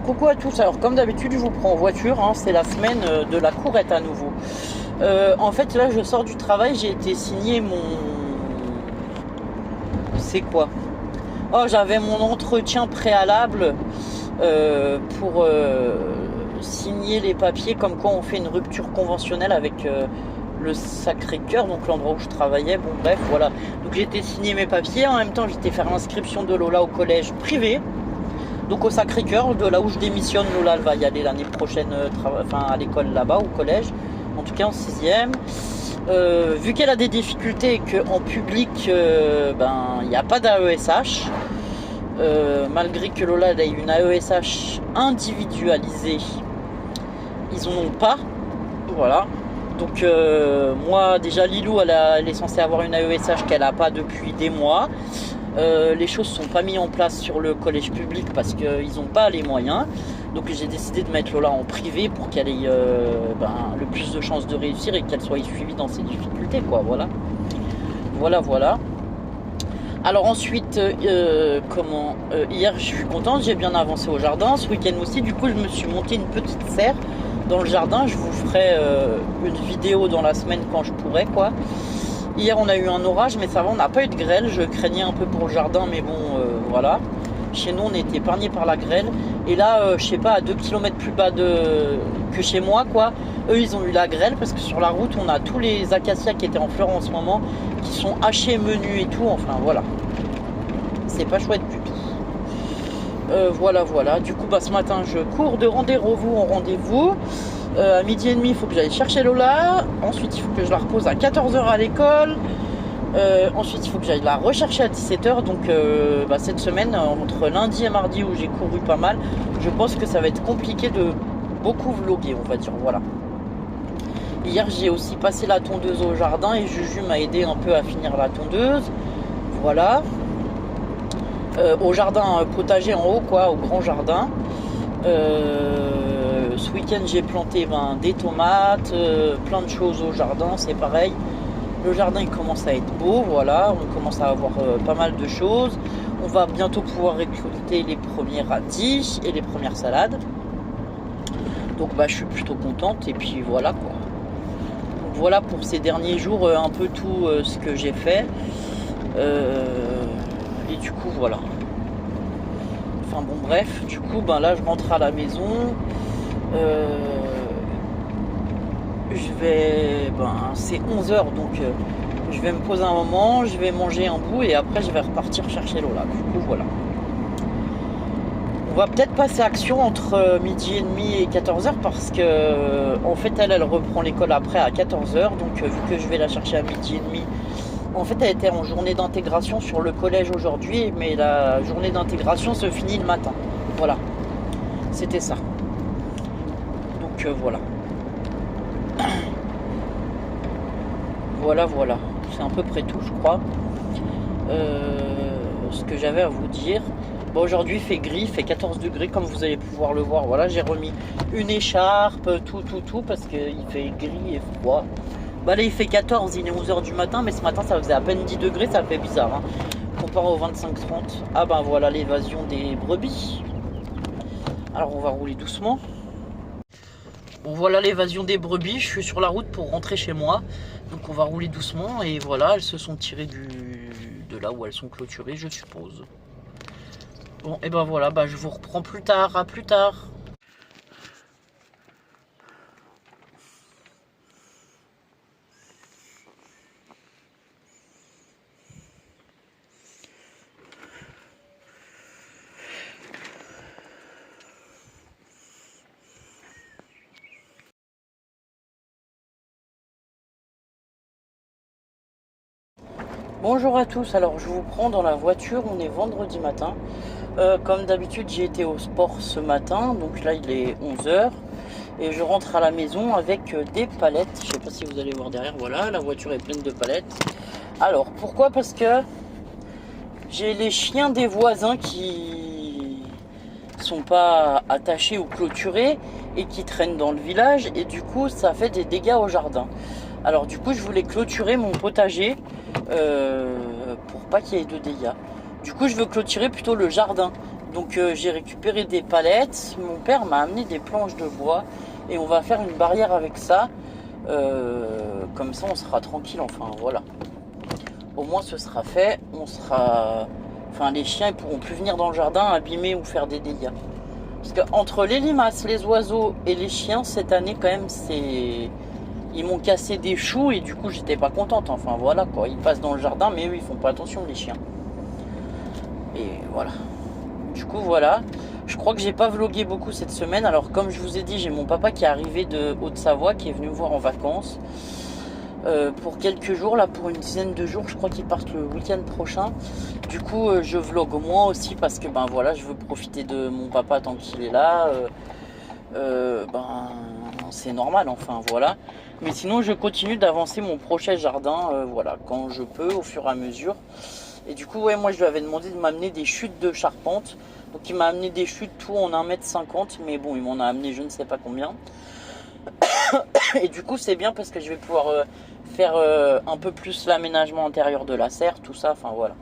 Coucou à tous, alors comme d'habitude je vous prends en voiture, hein, c'est la semaine de la courette à nouveau. En fait là je sors du travail, j'ai été signer mon... C'est quoi? Oh, j'avais mon entretien préalable pour signer les papiers comme quoi on fait une rupture conventionnelle avec le Sacré-Cœur, donc l'endroit où je travaillais. Bon bref voilà, donc j'ai été signer mes papiers, en même temps j'étais faire l'inscription de Lola au collège privé. Donc au Sacré-Cœur, de là où je démissionne, Lola elle va y aller l'année prochaine à l'école là-bas, au collège, en tout cas en 6e. Vu qu'elle a des difficultés et qu'en public, il n'y a pas d'AESH, malgré que Lola ait une AESH individualisée, ils en ont pas, voilà. Donc moi déjà Lilou elle est censée avoir une AESH qu'elle n'a pas depuis des mois. Les choses sont pas mises en place sur le collège public parce qu'ils n'ont pas les moyens. Donc j'ai décidé de mettre Lola en privé pour qu'elle ait le plus de chances de réussir et qu'elle soit suivie dans ses difficultés, quoi. Voilà. Alors ensuite, hier je suis contente, j'ai bien avancé au jardin. Ce week-end aussi, du coup je me suis monté une petite serre dans le jardin. Je vous ferai une vidéo dans la semaine quand je pourrai, quoi. Hier on a eu un orage mais ça va, on n'a pas eu de grêle. Je craignais un peu pour le jardin mais bon voilà. Chez nous on était épargné par la grêle. Et là je sais pas, à 2 km plus bas que chez moi, quoi. Eux ils ont eu la grêle parce que sur la route on a tous les acacias qui étaient en fleurs en ce moment, qui sont hachés, menus et tout. Enfin voilà, c'est pas chouette du tout. Voilà. Du coup ce matin je cours de rendez-vous en rendez-vous. À midi et demi il faut que j'aille chercher Lola. Ensuite il faut que je la repose à 14h à l'école. Ensuite il faut que j'aille la rechercher à 17h. Donc cette semaine, entre lundi et mardi où j'ai couru pas mal, je pense que ça va être compliqué de beaucoup vlogger, on va dire. Voilà. Hier j'ai aussi passé la tondeuse au jardin et Juju m'a aidé un peu à finir la tondeuse. Voilà. Au jardin potager en haut, quoi, au grand jardin. Ce week-end j'ai planté des tomates, plein de choses au jardin, c'est pareil. Le jardin il commence à être beau, voilà, on commence à avoir pas mal de choses. On va bientôt pouvoir récolter les premiers radis et les premières salades. Donc je suis plutôt contente et puis voilà, quoi. Donc, voilà pour ces derniers jours un peu tout ce que j'ai fait. Et du coup voilà. Enfin bon bref, du coup là je rentre à la maison. C'est 11h donc je vais me poser un moment, je vais manger un bout et après je vais repartir chercher Lola. Du coup voilà. On va peut-être passer à action entre midi et demi et 14h parce que en fait elle reprend l'école après à 14h. Donc vu que je vais la chercher à midi et demi, en fait elle était en journée d'intégration sur le collège aujourd'hui, mais la journée d'intégration se finit le matin. Voilà, c'était ça. Donc voilà. Voilà, c'est à peu près tout, je crois. Ce que j'avais à vous dire. Aujourd'hui il fait gris, il fait 14 degrés comme vous allez pouvoir le voir. Voilà, j'ai remis une écharpe, tout parce qu'il fait gris et froid. Là il fait 14, il est 11h du matin, mais ce matin ça faisait à peine 10 degrés, ça fait bizarre, hein, comparé aux 25-30. Ah voilà l'évasion des brebis. Alors on va rouler doucement. Bon voilà l'évasion des brebis, je suis sur la route pour rentrer chez moi. Donc on va rouler doucement et voilà, elles se sont tirées de là où elles sont clôturées, je suppose. Bon et voilà, je vous reprends plus tard, à plus tard. Bonjour à tous, alors je vous prends dans la voiture, on est vendredi matin. Comme d'habitude j'ai été au sport ce matin, donc là il est 11h. Et je rentre à la maison avec des palettes, je sais pas si vous allez voir derrière, voilà, la voiture est pleine de palettes. Alors pourquoi? Parce que j'ai les chiens des voisins qui sont pas attachés ou clôturés et qui traînent dans le village et du coup ça fait des dégâts au jardin. Alors du coup je voulais clôturer mon potager pour pas qu'il y ait de dégâts. Du coup je veux clôturer plutôt le jardin. Donc j'ai récupéré des palettes. Mon père m'a amené des planches de bois et on va faire une barrière avec ça. Comme ça on sera tranquille, enfin voilà. Au moins ce sera fait. On sera... Enfin les chiens ils pourront plus venir dans le jardin abîmer ou faire des dégâts. Parce que entre les limaces, les oiseaux et les chiens, cette année quand même c'est... Ils m'ont cassé des choux et du coup j'étais pas contente. Enfin voilà quoi, ils passent dans le jardin mais eux ils font pas attention les chiens. Et voilà. Du coup voilà. Je crois que j'ai pas vlogué beaucoup cette semaine. Alors comme je vous ai dit, j'ai mon papa qui est arrivé de Haute-Savoie, qui est venu me voir en vacances. Pour quelques jours, là pour une dizaine de jours, je crois qu'ils partent le week-end prochain. Du coup je vlogue moi aussi parce que ben voilà, je veux profiter de mon papa tant qu'il est là. Ben c'est normal, enfin voilà. Mais sinon je continue d'avancer mon projet jardin, voilà, quand je peux, au fur et à mesure. Et du coup ouais, moi je lui avais demandé de m'amener des chutes de charpente. Donc il m'a amené des chutes tout en 1,50 m, mais bon il m'en a amené je ne sais pas combien. Et du coup c'est bien parce que je vais pouvoir faire un peu plus l'aménagement intérieur de la serre, tout ça, enfin voilà.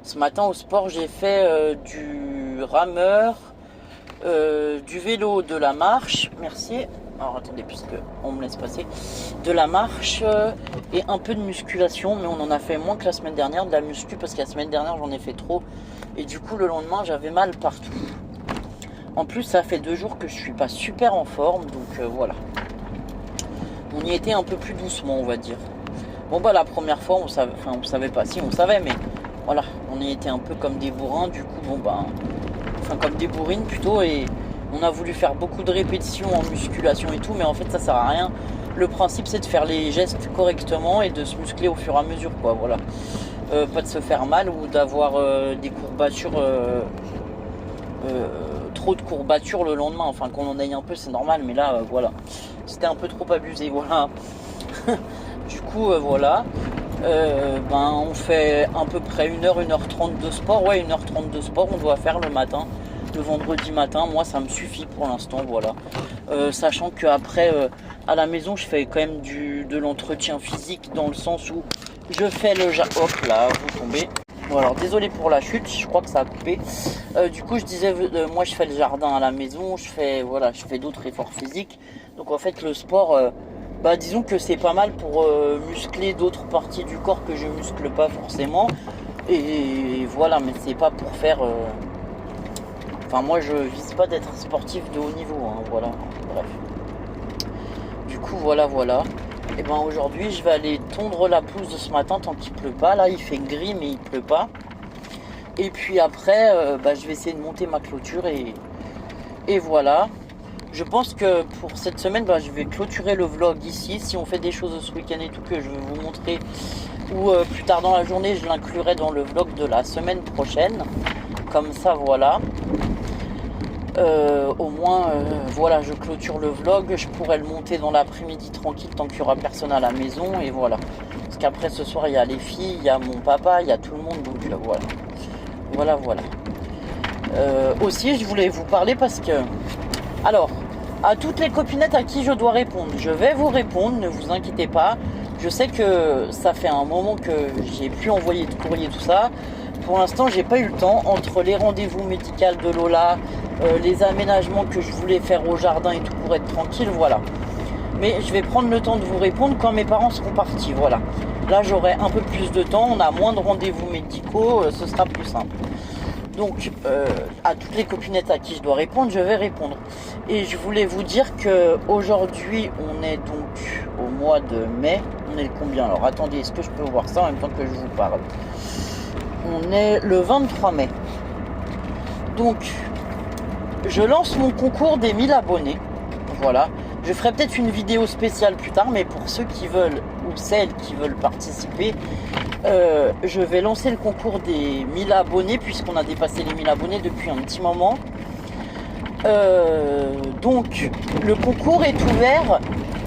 Ce matin au sport j'ai fait du rameur, du vélo, de la marche, merci. Alors attendez, puisque on me laisse passer. De la marche et un peu de musculation, mais on en a fait moins que la semaine dernière, de la muscu, parce que la semaine dernière j'en ai fait trop. Et du coup le lendemain j'avais mal partout. En plus ça fait 2 jours que je suis pas super en forme, donc voilà. On y était un peu plus doucement on va dire. Bon bah la première fois on savait pas, si on savait, mais voilà, on y était un peu comme des bourrins, du coup bon bah... Enfin comme des bourrines plutôt, et on a voulu faire beaucoup de répétitions en musculation et tout, mais en fait ça sert à rien. Le principe c'est de faire les gestes correctement et de se muscler au fur et à mesure quoi, voilà. Pas de se faire mal ou d'avoir des courbatures, trop de courbatures le lendemain, enfin qu'on en aille un peu c'est normal, mais là voilà, c'était un peu trop abusé, voilà. Du coup voilà, ben on fait à peu près 1h30 de sport, ouais 1h30 de sport on doit faire le matin, le vendredi matin, moi ça me suffit pour l'instant, voilà. Sachant qu'après à la maison je fais quand même de l'entretien physique, dans le sens où je fais le hop là, vous tombez. Bon alors désolé pour la chute, je crois que ça a coupé. Du coup je disais, moi je fais le jardin à la maison, je fais d'autres efforts physiques. Donc en fait le sport, bah disons que c'est pas mal pour muscler d'autres parties du corps que je muscle pas forcément. Et voilà, mais c'est pas pour faire... Enfin moi je vise pas d'être sportif de haut niveau, hein, voilà, bref. Du coup voilà. Et ben aujourd'hui je vais aller tondre la pelouse de ce matin tant qu'il pleut pas. Là il fait gris mais il pleut pas. Et puis après je vais essayer de monter ma clôture et voilà. Je pense que pour cette semaine je vais clôturer le vlog ici. Si on fait des choses ce week-end et tout que je vais vous montrer, ou plus tard dans la journée je l'inclurai dans le vlog de la semaine prochaine. Comme ça voilà. Au moins voilà, je clôture le vlog, je pourrais le monter dans l'après-midi tranquille tant qu'il n'y aura personne à la maison, et voilà. Parce qu'après ce soir il y a les filles, il y a mon papa, il y a tout le monde, donc voilà. Aussi je voulais vous parler parce que, alors, à toutes les copinettes à qui je dois répondre, je vais vous répondre, ne vous inquiétez pas. Je sais que ça fait un moment que j'ai pu envoyer de courrier, tout ça. Pour l'instant j'ai pas eu le temps, entre les rendez-vous médicaux de Lola, les aménagements que je voulais faire au jardin et tout pour être tranquille, voilà. Mais je vais prendre le temps de vous répondre quand mes parents seront partis, voilà. Là j'aurai un peu plus de temps, on a moins de rendez-vous médicaux, ce sera plus simple. Donc à toutes les copinettes à qui je dois répondre, je vais répondre. Et je voulais vous dire que aujourd'hui on est donc au mois de mai. On est le combien? Alors attendez, est-ce que je peux voir ça en même temps que je vous parle? On est le 23 mai. Donc je lance mon concours des 1000 abonnés. Voilà. Je ferai peut-être une vidéo spéciale plus tard, mais pour ceux qui veulent ou celles qui veulent participer, je vais lancer le concours des 1000 abonnés puisqu'on a dépassé les 1000 abonnés depuis un petit moment. Donc le concours est ouvert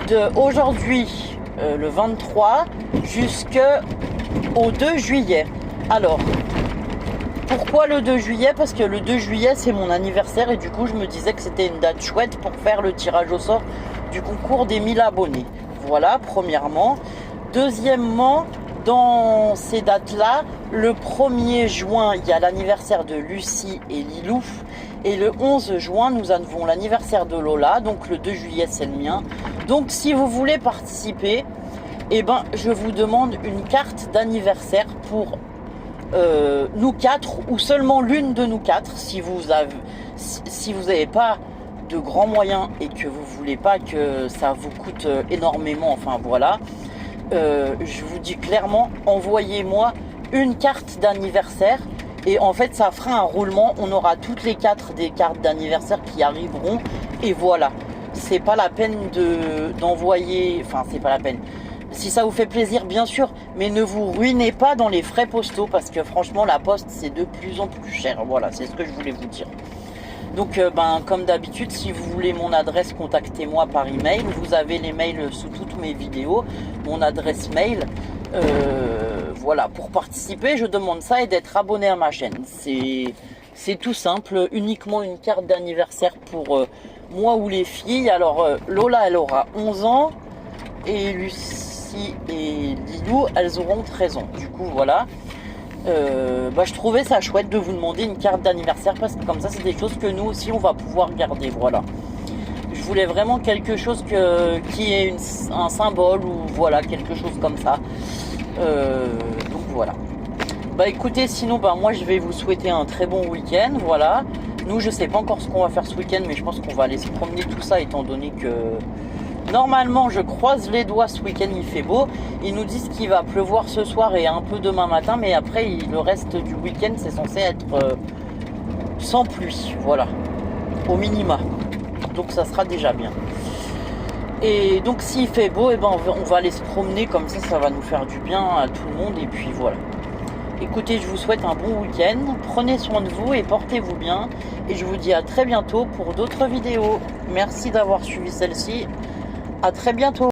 de aujourd'hui le 23 jusqu'au 2 juillet. Alors, pourquoi le 2 juillet? Parce que le 2 juillet c'est mon anniversaire et du coup je me disais que c'était une date chouette pour faire le tirage au sort du concours des 1000 abonnés. Voilà, premièrement. Deuxièmement, dans ces dates-là, Le 1er juin, il y a l'anniversaire de Lucie et Lilou. Et le 11 juin, nous avons l'anniversaire de Lola. Donc le 2 juillet, c'est le mien. Donc si vous voulez participer, eh ben, je vous demande une carte d'anniversaire pour nous 4 ou seulement l'une de nous 4. Si vous n'avez pas de grands moyens et que vous voulez pas que ça vous coûte énormément, enfin voilà, je vous dis clairement, envoyez-moi une carte d'anniversaire et en fait ça fera un roulement, on aura toutes les 4 des cartes d'anniversaire qui arriveront et voilà. C'est pas la peine d'envoyer, enfin c'est pas la peine. Si ça vous fait plaisir, bien sûr, mais ne vous ruinez pas dans les frais postaux parce que franchement, la poste, c'est de plus en plus cher. Voilà, c'est ce que je voulais vous dire. Donc, comme d'habitude, si vous voulez mon adresse, contactez-moi par email. Vous avez les mails sous toutes mes vidéos, mon adresse mail. Voilà, pour participer, je demande ça et d'être abonné à ma chaîne. C'est tout simple, uniquement une carte d'anniversaire pour moi ou les filles. Alors, Lola, elle aura 11 ans et Lucie et Lilou, elles auront 13 ans. Du coup, voilà. Je trouvais ça chouette de vous demander une carte d'anniversaire parce que comme ça, c'est des choses que nous aussi, on va pouvoir garder. Voilà. Je voulais vraiment quelque chose qui est un symbole ou voilà, quelque chose comme ça. Donc voilà. Écoutez, sinon, moi, je vais vous souhaiter un très bon week-end. Voilà. Nous, je sais pas encore ce qu'on va faire ce week-end, mais je pense qu'on va aller se promener tout ça étant donné que... Normalement, je croise les doigts, ce week-end il fait beau. Ils nous disent qu'il va pleuvoir ce soir et un peu demain matin, mais après le reste du week-end c'est censé être sans pluie, voilà, au minima. Donc ça sera déjà bien. Et donc s'il fait beau, on va aller se promener comme ça va nous faire du bien à tout le monde et puis voilà. Écoutez, je vous souhaite un bon week-end, prenez soin de vous et portez-vous bien. Et je vous dis à très bientôt pour d'autres vidéos. Merci d'avoir suivi celle-ci. À très bientôt.